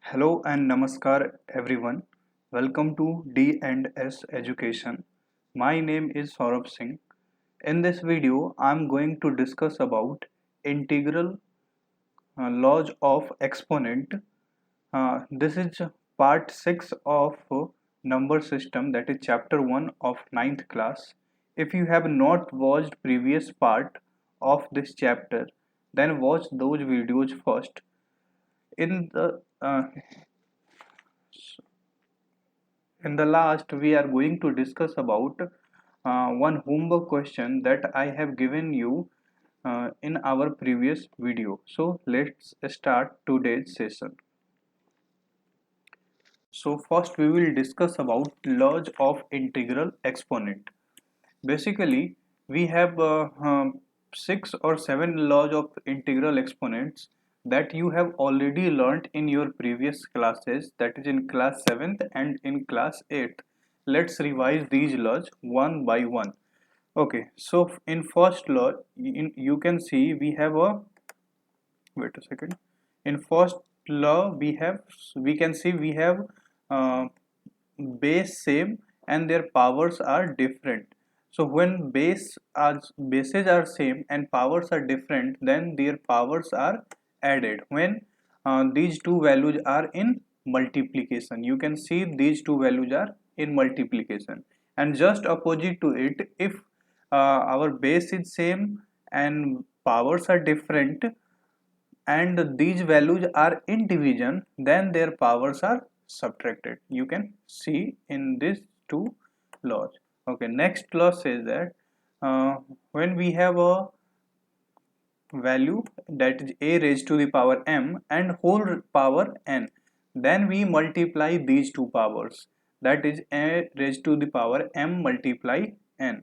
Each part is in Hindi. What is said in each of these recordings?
Hello and namaskar everyone. Welcome to D&S Education. My name is Saurabh Singh. In this video, I'm going to discuss about integral laws of exponent. This is part 6 of number system, that is chapter 1 of ninth class. If you have not watched previous part of this chapter, then watch those videos first. In the last, we are going to discuss about one homework question that I have given you in our previous video. So let's start today's session. So first we will discuss about laws of integral exponent. Basically, we have 6 or 7 laws of integral exponents that you have already learnt in your previous classes, that is in class 7th and in class 8th. Let's revise these laws one by one. Okay, so in first law, you can see we have a, wait a second. In first law, we can see we have uh, base same and their powers are different. So when bases are same and powers are different, then their powers are added when these two values are in multiplication. You can see these two values are in multiplication, and just opposite to it, if our base is same and powers are different and these values are in division, then their powers are subtracted. You can see in these two laws. Okay, next law says that when we have a value that is a raised to the power m and whole power n, then we multiply these two powers, that is a raised to the power m multiply n.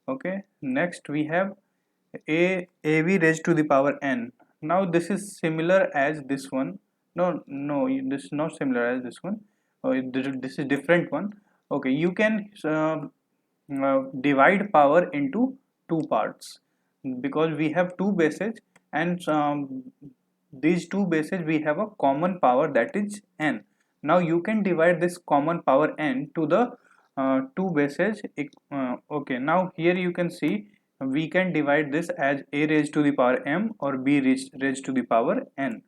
Okay, next we have ab raised to the power n. Now this is similar as this one. No, this is not similar as this one. This is different one. Okay, you can divide power into two parts, because we have two bases, and these two bases we have a common power, that is n. Now you can divide this common power n to the two bases. Okay, now here you can see we can divide this as a raised to the power m or b raised to the power n.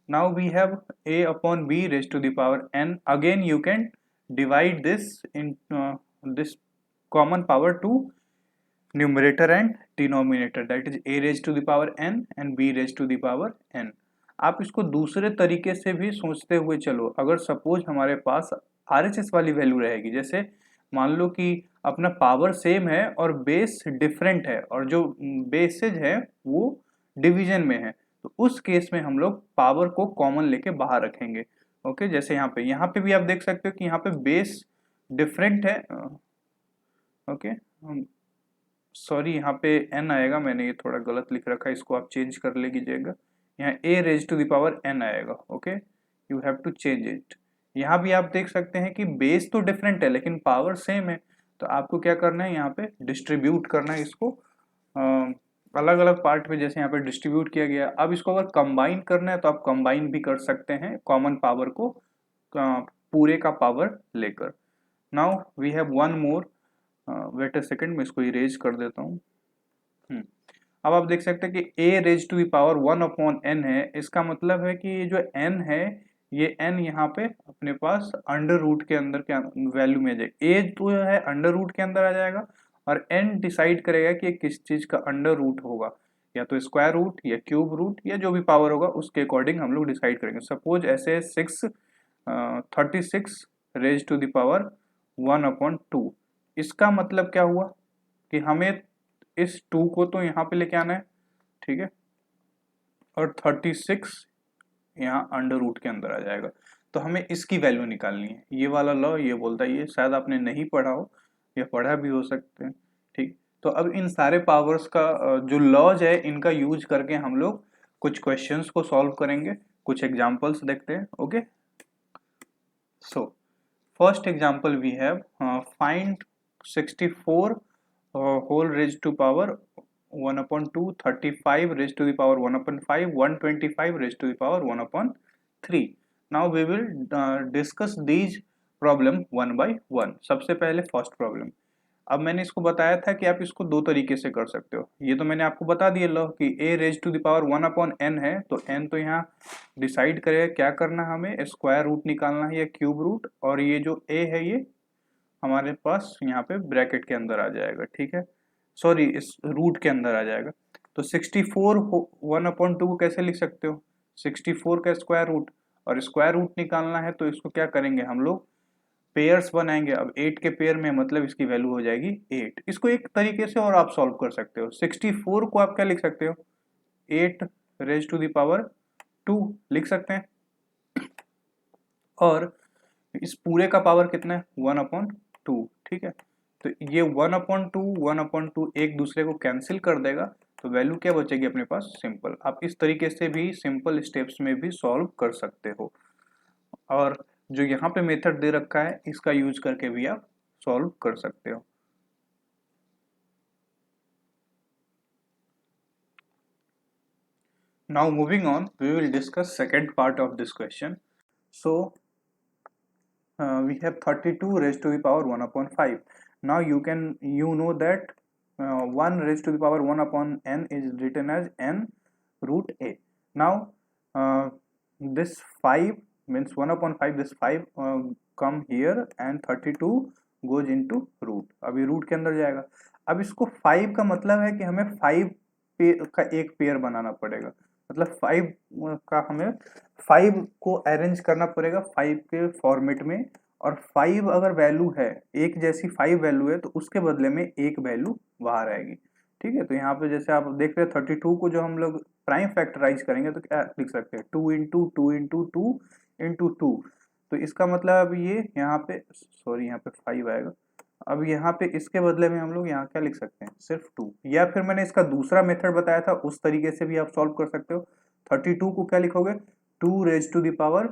Now we have a upon b raised to the power n. Again you can divide this in this common power to numerator and denominator, that is a raised to the power n and b raised to the power n. आप इसको दूसरे तरीके से भी सोचते हुए चलो, अगर सपोज हमारे पास RHS वाली वैल्यू रहेगी, जैसे मान लो कि अपना पावर सेम है और बेस डिफरेंट है और जो बेसेज है वो डिवीजन में है, तो उस केस में हम लोग पावर को कॉमन लेके बाहर रखेंगे. ओके, जैसे यहाँ पे भी आप देख सकते हो कि यहाँ पे बेस डिफरेंट है. ओके, सॉरी, यहाँ पे n आएगा, मैंने ये थोड़ा गलत लिख रखा है, इसको आप चेंज कर लीजिएगा. यहाँ a raise to the power n आएगा. Okay, you have to change it. यहाँ भी आप देख सकते हैं कि बेस तो डिफरेंट है लेकिन पावर सेम है, तो आपको क्या करना है, यहाँ पे डिस्ट्रीब्यूट करना है इसको अलग अलग पार्ट में, जैसे यहाँ पे डिस्ट्रीब्यूट किया गया. अब इसको अगर कंबाइन करना है तो आप कंबाइन भी कर सकते हैं कॉमन पावर को पूरे का पावर लेकर. Now we have one more. Wait a second, मैं इसको इरेज कर देता हूँ. अब आप देख सकते हैं कि a raise to the power 1 upon n है. इसका मतलब है कि ये जो n है, ये n यहाँ पे अपने पास अंडर रूट के अंदर के वैल्यू में आ जाएगा. a तो है अंडर रूट के अंदर आ जाएगा और n डिसाइड करेगा कि किस चीज का अंडर रूट होगा, या तो स्क्वायर रूट या क्यूब रूट या जो भी पावर होगा उसके अकॉर्डिंग हम लोग डिसाइड करेंगे. सपोज ऐसे 36 raise to the power 1 upon 2. इसका मतलब क्या हुआ कि हमें इस 2 को तो यहाँ पे लेके आना है, ठीक है, और 36 यहाँ अंडर रूट के अंदर आ जाएगा, तो हमें इसकी वैल्यू निकालनी है. ये वाला लॉ ये बोलता है, ये शायद आपने नहीं पढ़ा हो या पढ़ा भी हो सकते हैं. ठीक, तो अब इन सारे पावर्स का जो लॉज है इनका यूज करके हम लोग कुछ क्वेश्चंस को सॉल्व करेंगे, कुछ एग्जांपल्स देखते हैं. Okay, so first example we have find 64 whole raised to power 1 upon 2, 35 raised to the power 1 upon 5, 125 raised to the power 1 upon 3. Now we will discuss these problem one by one. सबसे पहले फर्स्ट प्रॉब्लम। अब मैंने इसको बताया था कि आप इसको दो तरीके से कर सकते हो। ये तो मैंने आपको बता दिया लो कि a raise to the power 1/n है, तो n तो यहाँ डिसाइड करेगा क्या करना है, हमें स्क्वायर रूट निकालना है या क्यूब रूट, और ये जो a है ये हमारे पास यहाँ पे ब्रैकेट के अंदर आ जाएगा, ठीक है, सॉरी इस रूट के अंदर आ जाएगा। तो 64 1/2 को कैसे लिख सकते हो, 64 का स्क्वायर रूट, और स्क्वायर रूट निकालना है तो इसको क्या करेंगे हम लोग, पेयर्स बनाएंगे। अब 8 के पेयर में मतलब इसकी वैल्यू हो जाएगी 8। इसको एक तरीके से और आप सॉल्व कर सकते हो, 64 को आप क्या लिख सकते हो, 8 रेज टू द पावर 2 लिख सकते हैं, और इस पूरे का पावर कितना है 1/2, ठीक है। तो ये 1/2 1/2 एक दूसरे को कैंसिल कर देगा, तो वैल्यू क्या बचेगी अपने पास, सिंपल। आप इस तरीके से भी सिंपल स्टेप्स में भी सॉल्व कर सकते हो, और जो यहाँ पे मेथड दे रखा है इसका यूज करके भी आप सॉल्व कर सकते हो। Now moving on, we will discuss second part of this question. So we have 32 raised to the power 1/5. Now you know that 1 raised to the power 1/n is written as n root a. Now this 5 means 1/5, this 5 come here and 32 goes into root, अभी रूट के अंदर जाएगा। अब इसको 5 का मतलब है कि हमें 5 का एक पेयर बनाना पड़ेगा, मतलब 5 का हमें 5 को अरेंज करना पड़ेगा 5 के फॉर्मेट में, और 5 अगर वैल्यू है, एक जैसी 5 वैल्यू है, तो उसके बदले में एक वैल्यू बाहर आएगी, ठीक है। तो यहाँ पे जैसे आप देख रहे हैं 32 को जो हम लोग प्राइम फैक्टराइज करेंगे तो क्या लिख सकते हैं, 2 इंटू 2 इंटू 2 इंटू 2। तो इसका मतलब अब ये यहाँ पे, सॉरी यहाँ पे 5 आएगा, अब यहाँ पे इसके बदले में हम लोग यहाँ क्या लिख सकते हैं, सिर्फ 2, या फिर मैंने इसका दूसरा मेथड बताया था उस तरीके से भी आप सॉल्व कर सकते हो। 32 को क्या लिखोगे, 2 raise to the power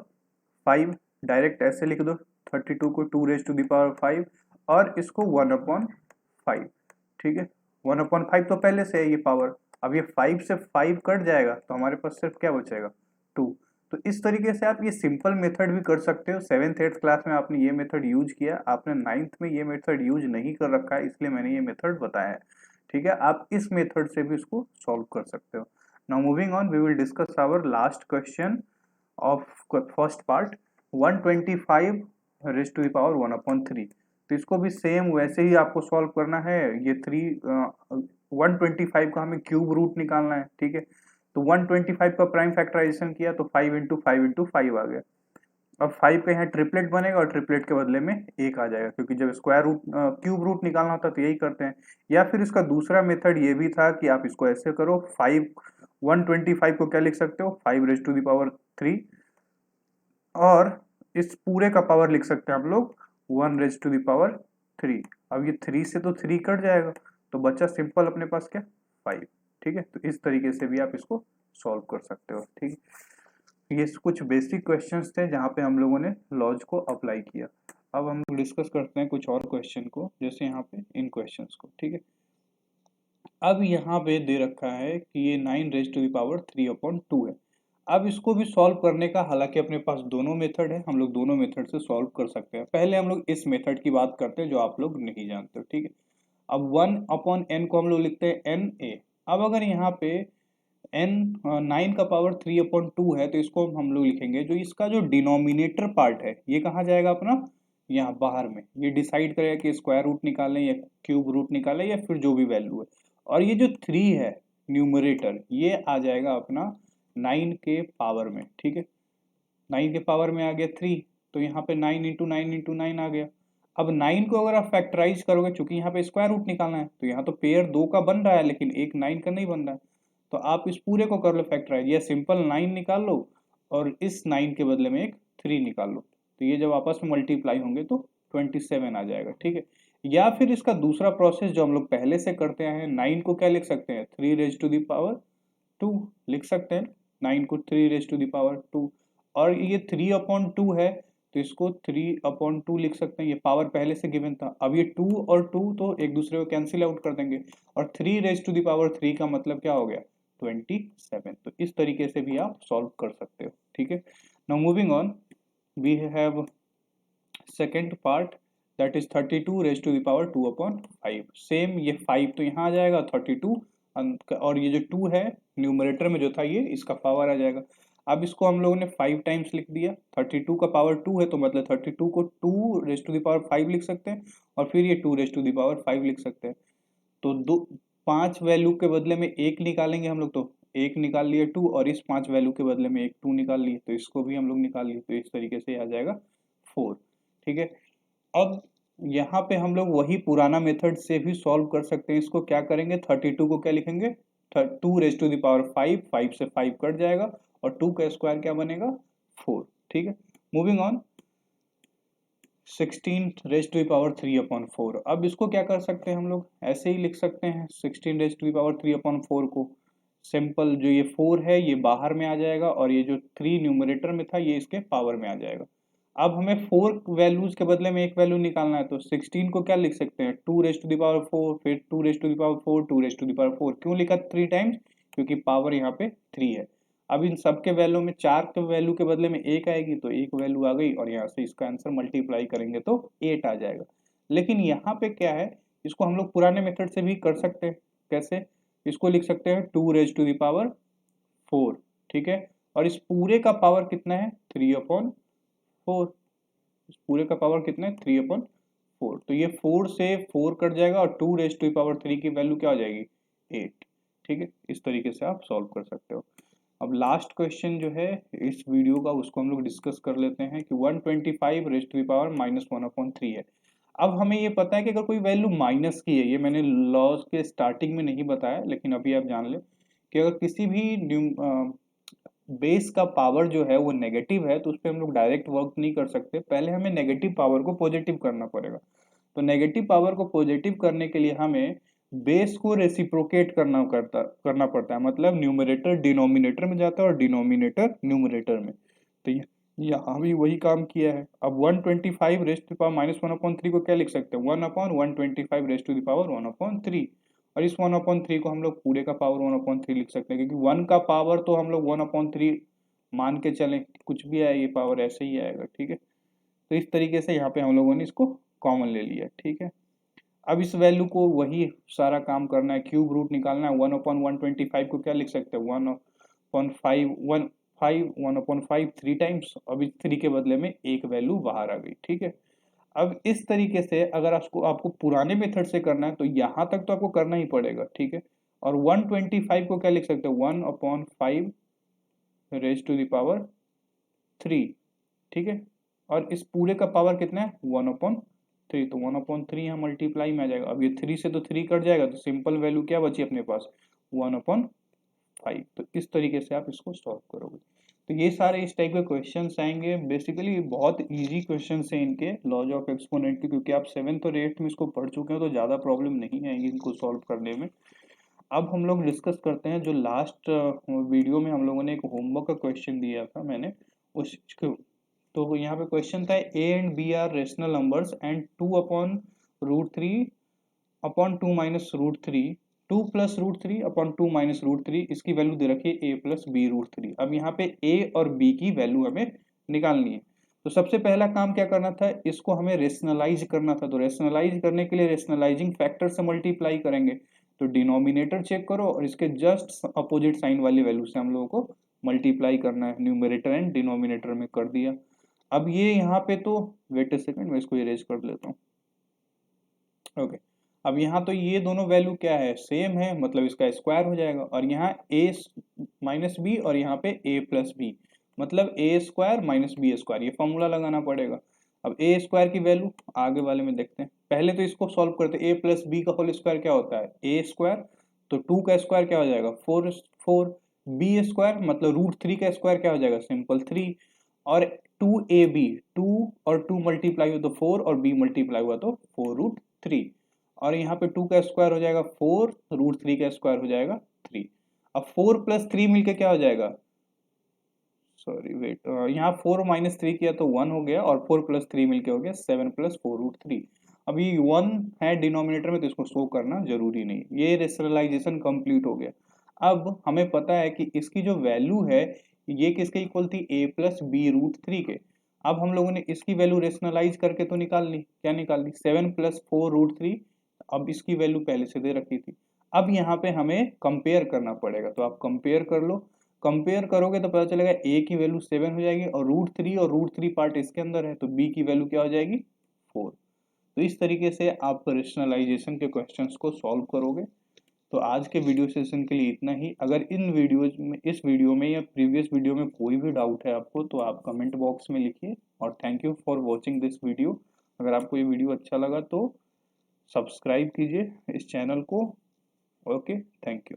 5, direct ऐसे लिख दो, 32 को 2 रेज टू द पावर 5, और इसको 1/5, ठीक है। 1/5 तो पहले से है ये पावर, अब ये 5 से 5 कट जाएगा तो हमारे पास सिर्फ क्या बचेगा, 2। तो इस तरीके से आप ये सिंपल मेथड भी कर सकते हो। 7th 8th क्लास में आपने ये मेथड यूज किया, आपने 9th में ये मेथड यूज नहीं कर रखा है, इसलिए मैंने ये मेथड बताया है, ठीक है। आप इस मेथड से भी इसको सॉल्व कर सकते हो। Now moving on, we will discuss our last question of first part, 125 raise to the power 1/3। तो इसको भी सेम वैसे ही आपको सॉल्व करना है। ये 125 का हमें क्यूब रूट निकालना है, ठीक है। तो 125 का प्राइम फैक्टराइजेशन किया तो 5 इंटू 5 इंटू 5 आ गया। अब 5 का यहाँ ट्रिपलेट बनेगा, और ट्रिपलेट के बदले में एक आ जाएगा, क्योंकि जब स्क्वायर रूट क्यूब रूट निकालना होता है तो यही करते हैं। या फिर इसका दूसरा मेथड ये भी था कि आप इसको ऐसे करो, 125 को क्या लिख सकते हो, 5 रेज टू द पावर 3, और इस पूरे का पावर लिख सकते हैं हम लोग 1 रेज टू द पावर 3। अब ये 3 से तो 3 कट जाएगा, तो बचा सिंपल अपने पास क्या, 5, ठीक है। तो इस तरीके से भी आप इसको सॉल्व कर सकते हो, ठीक है। ये कुछ बेसिक क्वेश्चंस थे जहाँ पे हम लोगों ने लॉज को अप्लाई किया। अब हम डिस्कस करते हैं कुछ और क्वेश्चन को, जैसे यहाँ पे इन क्वेश्चंस को, ठीक है। अब यहाँ पे दे रखा है कि ये 9 रेज टू द पावर 3/2 है। अब इसको भी सॉल्व करने का, हालांकि अपने पास दोनों मेथड है, हम लोग दोनों मेथड से सॉल्व कर सकते हैं। पहले हम लोग इस मेथड की बात करते हैं जो आप लोग नहीं जानते हो, ठीक है। अब 1/n को हम लोग लिखते हैं एन ए। अब अगर यहाँ पे n 9 का पावर 3/2 है, तो इसको हम लोग लिखेंगे, जो इसका जो डिनोमिनेटर पार्ट है ये कहाँ जाएगा अपना, यहाँ बाहर में। ये डिसाइड करेगा कि स्क्वायर रूट निकालें या क्यूब रूट निकालें या फिर जो भी वैल्यू है। और ये जो 3 है न्यूमरेटर, ये आ जाएगा अपना 9 के पावर में, ठीक है। 9 के पावर में आ गया 3, तो यहाँ पे 9 इंटू 9 इंटू 9 आ गया। अब 9 को अगर आप फैक्टराइज करोगे, चूंकि यहाँ पे स्क्वायर रूट निकालना है, तो यहाँ तो पेयर 2 का बन रहा है लेकिन एक 9 का नहीं बन रहा है, तो आप इस पूरे को कर लो फैक्टराइज, या सिंपल 9 निकाल लो और इस 9 के बदले में एक 3 निकाल लो, तो ये जब आपस में मल्टीप्लाई होंगे तो 27 आ जाएगा, ठीक है। या फिर इसका दूसरा प्रोसेस जो हम लोग पहले से करते हैं, 9 को क्या लिख सकते हैं, 3 रेज टू द पावर 2 लिख सकते हैं, 9 को 3 रेज टू द पावर 2, और ये 3/2 है तो इसको 3/2 लिख सकते हैं, ये पावर पहले से गिवन था। अब ये 2 और 2 तो एक दूसरे को कैंसिल आउट कर देंगे, और 3 रेज टू द पावर 3 का मतलब क्या हो गया, 27। तो इस तरीके से भी आप सॉल्व कर सकते हो, ठीक है। Now moving on, we have second part that is 32 raised to the power 2 upon 5. Same ये 5 तो यहाँ आ जाएगा 32 और ये जो 2 है न्यूमरेटर में जो था ये इसका पावर आ जाएगा। अब इसको हम लोगों ने 5 टाइम्स लिख दिया, 32 का पावर 2 है तो मतलब 32 को 2 रेज टू द पावर 5 लिख सकते हैं और फिर ये 2 रेज टू द पावर 5 लिख सकते हैं। तो 5 वैल्यू के बदले में 1 निकालेंगे हम लोग, तो 1 निकाल लिए 2 और इस 5 वैल्यू के बदले में एक 2 निकाल लिए तो इसको भी हम लोग निकाल लिए, तो इस तरीके से आ जाएगा 4। ठीक है, अब यहाँ पे हम लोग वही पुराना मेथड से भी सॉल्व कर सकते हैं। इसको क्या करेंगे, 32 को क्या लिखेंगे 2 रेज टू द पावर 5, 5 से 5 कट जाएगा और 2 का स्क्वायर क्या बनेगा 4। ठीक है, moving on, 16 raise to the power 3 upon 4। अब इसको क्या कर सकते हैं हम लोग, ऐसे ही लिख सकते हैं 16 raise to the power 3 upon 4 को। सिंपल, जो ये 4 है ये बाहर में आ जाएगा और ये जो 3 न्यूमरेटर में था ये इसके पावर में आ जाएगा। अब हमें 4 वैल्यूज के बदले में एक वैल्यू निकालना है, तो 16 को क्या लिख सकते हैं 2 रेज टू द पावर 4, फिर 2 raise to the power 4, 2 raise to the power 4। क्यों लिखा 3 टाइम्स, क्योंकि पावर यहाँ पे 3 है। अब इन सब के वैल्यू में 4 के वैल्यू के बदले में 1 आएगी तो एक वैल्यू आ गई और यहाँ से इसका आंसर मल्टीप्लाई करेंगे तो 8 आ जाएगा। लेकिन यहाँ पे क्या है, इसको हम लोग पुराने मेथड से भी कर सकते हैं। कैसे, इसको लिख सकते हैं 2 रेज टू द पावर 4। ठीक है, और इस पूरे का पावर कितना है 3 अपॉन 4। इस पूरे का पावर कितना है 3 अपॉन 4, तो ये 4 से 4 कट जाएगा और 2 रेज टू पावर 3 की वैल्यू क्या हो जाएगी 8। ठीक है, इस तरीके से आप सॉल्व कर सकते हो। अब लास्ट क्वेश्चन जो है इस वीडियो का उसको हम लोग डिस्कस कर लेते हैं कि 125 रेज टू पावर -1/3 है। अब हमें ये पता है कि अगर कोई वैल्यू माइनस की है, ये मैंने लॉज के स्टार्टिंग में नहीं बताया लेकिन अभी आप जान ले कि अगर किसी भी बेस का पावर जो है वो नेगेटिव है तो उस पर हम लोग डायरेक्ट वर्क नहीं कर सकते, पहले हमें नेगेटिव पावर को पॉजिटिव करना पड़ेगा। तो नेगेटिव पावर को पॉजिटिव करने के लिए हमें बेस को रेसिप्रोकेट करना पड़ता है, मतलब न्यूमरेटर डिनोमिनेटर में जाता है और डिनोमिनेटर न्यूमरेटर में। तो यहाँ भी वही काम किया है। अब 125 रेज टू पावर -1/3 को क्या लिख सकते हैं 1/125 रेज टू पावर 1/3, और इस 1/3 को हम लोग पूरे का पावर 1/3 लिख सकते हैं, क्योंकि 1 का पावर तो हम लोग 1/3 मान के चलें, कुछ भी आए ये पावर ऐसे ही आएगा। ठीक है, तो इस तरीके से यहाँ पे हम लोगों ने इसको कॉमन ले लिया। ठीक है, अब इस वैल्यू को वही सारा काम करना है, क्यूब रूट निकालना है। 1/125 को क्या लिख सकते हैं 1/5 3 टाइम्स, अब इस 3 के बदले में एक वैल्यू बाहर आ गई। ठीक है, अब इस तरीके से अगर आपको पुराने मेथड से करना है तो यहाँ तक तो आपको करना ही पड़ेगा। ठीक है, और 125 को क्या लिख सकते हैं 1/5 रेज टू द पावर 3। ठीक है, और इस पूरे का पावर कितना है 1/3, तो 1/3 यहाँ मल्टीप्लाई में आ जाएगा। अब ये 3 से तो 3 कट जाएगा तो सिंपल वैल्यू क्या बची अपने पास 1/5। तो इस तरीके से आप इसको सॉल्व करोगे। तो ये सारे इस टाइप के क्वेश्चंस आएंगे। बेसिकली बहुत इजी क्वेश्चंस हैं इनके लॉज ऑफ एक्सपोनेंट के, क्योंकि आप 7th और 8th में इसको पढ़ चुके हो तो ज़्यादा प्रॉब्लम नहीं आएगी इनको सॉल्व करने में। अब हम लोग डिस्कस करते हैं जो लास्ट वीडियो में हम लोगों ने एक होमवर्क का क्वेश्चन दिया था मैंने उसको। तो यहाँ पे क्वेश्चन था a and b are rational numbers and 2/√3 upon 2 minus √3, 2 plus √3 upon 2 minus √3, इसकी वैल्यू दे रखी है a प्लस b√3। अब यहाँ पे a और b की वैल्यू हमें निकालनी है। तो सबसे पहला काम क्या करना था, इसको हमें रेशनलाइज करना था। तो रेशनलाइज करने के लिए रेशनलाइजिंग फैक्टर से मल्टीप्लाई करेंगे। तो डिनोमिनेटर चेक करो और इसके जस्ट अपोजिट साइन वाली वैल्यू से हम लोगों को मल्टीप्लाई करना है। न्यूमरेटर एंड डिनोमिनेटर में कर दिया। अब ये यहाँ पे तो वेट ए सेकंड, मैं इसको इरेज कर लेता हूँ। ओके, अब यहाँ तो ये दोनों वैल्यू क्या है सेम है, मतलब इसका स्क्वायर हो जाएगा। और यहाँ a माइनस बी और यहाँ पे a प्लस बी, मतलब a square minus B square, ये फॉर्मूला लगाना पड़ेगा। अब a स्क्वायर की वैल्यू आगे वाले में देखते हैं, पहले तो इसको सॉल्व करते हैं। a प्लस बी का होल स्क्वायर क्या होता है a स्क्वायर, तो 2 का स्क्वायर क्या हो जाएगा 4 बी स्क्वायर मतलब √3 का स्क्वायर क्या हो जाएगा सिंपल 3, और 2ab, 2 और 2 मल्टीप्लाई हुआ तो 4 और b मल्टीप्लाई हुआ तो 4√3, और यहाँ पे 2 का स्क्वायर हो जाएगा 4, √3 का स्क्वायर हो जाएगा 3। अब 4 प्लस 3 मिलके क्या हो जाएगा, सॉरी वेट, यहाँ 4 माइनस 3 किया तो 1 हो गया और 4 प्लस 3 मिलके हो गया 7 प्लस 4√3। अब ये 1 है डिनोमिनेटर में तो इसको शो करना जरूरी नहीं। ये रेशनलाइजेशन कंप्लीट हो गया। अब हमें पता है कि इसकी जो वैल्यू है ये किसके इक्वल थी a प्लस बी √3 के। अब हम लोगों ने इसकी वैल्यू रेशनलाइज करके तो निकाल ली, क्या निकाल ली 7 + 4√3। अब इसकी वैल्यू पहले से दे रखी थी। अब यहाँ पे हमें कंपेयर करना पड़ेगा, तो आप कंपेयर कर लो। कंपेयर करोगे तो पता चलेगा a की वैल्यू 7 हो जाएगी और √3 पार्ट इसके अंदर है, तो b की वैल्यू क्या हो जाएगी 4। तो इस तरीके से आप रेशनलाइजेशन के क्वेश्चंस को सॉल्व करोगे। तो आज के वीडियो सेशन के लिए इतना ही। अगर इस वीडियो में या प्रीवियस वीडियो में कोई भी डाउट है आपको तो आप कमेंट बॉक्स में लिखिए। और thank you for watching this video. अगर आपको ये वीडियो अच्छा लगा तो सब्सक्राइब कीजिए इस चैनल को। Okay, thank you.